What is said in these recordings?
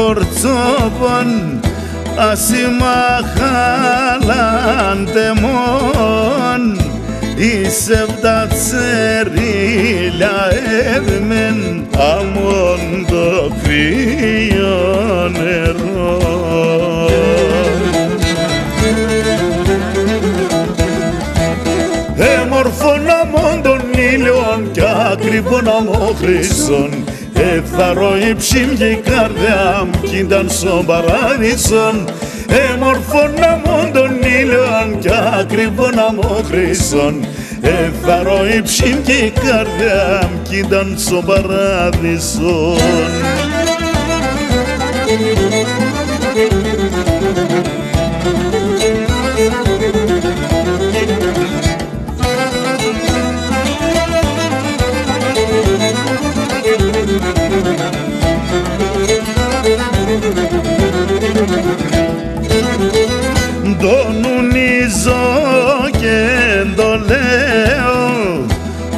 κορτσόπων ασημαχάλαντε μόν η σεβδα τσερίλια έδμεν αμόν το κρύο νερό. Έμορφον αμόν των ήλιων κι ακριβών αμόν χρυσών εθαρώ η ψήμια η καρδιά μου κι ήταν στον παράδεισον. Έμορφον αμόν των ήλιων κι ακριβών αμόν χρυσών εθαρώ η ψήμια η καρδιά μου κι ήταν στον παράδεισον. Το νουνίζω και το λέω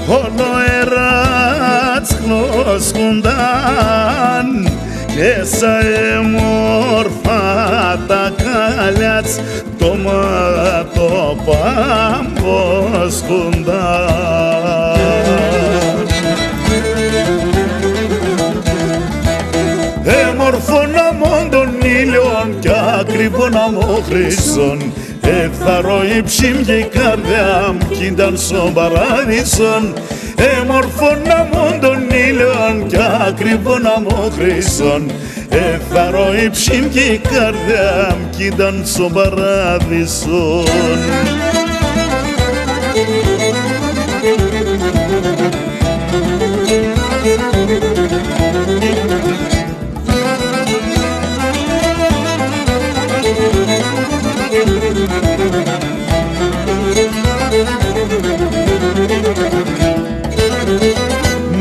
όλο εράτσχλος κουντάν και σαν έμορφα τα κάλιατς το μάτο πάμπος κουντάν. Έμορφον αμόν των ήλιων κι ακριβών αμόν χρυσών εθαρώ η ψήμια η καρδιά μου κι ήταν στον παράδεισον. Έμορφον αμόν των ήλιων κι ακριβών αμόν χρυσών εθαρώ η ψήμια η καρδιά μου κι ήταν στον παράδεισον.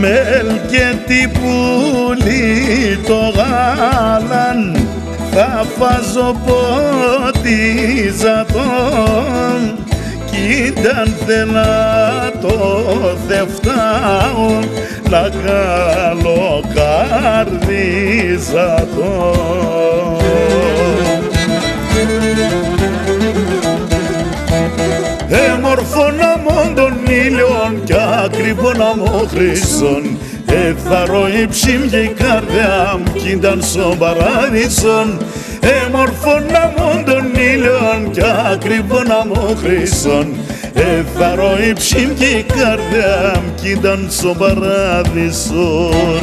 Μέλκετη πουλί το γάλαν θα φάζω ποτίζα τον κι ήταν θέλα το θεφτάω να καλοκαρδίζα τον. Έμορφον αμόν των ήλιων κι ακριβών αμόν χρυσών εθαρώ η ψήμια η καρδιά μου κι ήταν στον παράδεισον. Έμορφον αμόν των ήλιων κι ακριβών αμόν χρυσών εθαρώ η ψήμια η καρδιά μου κι ήταν στον παράδεισον.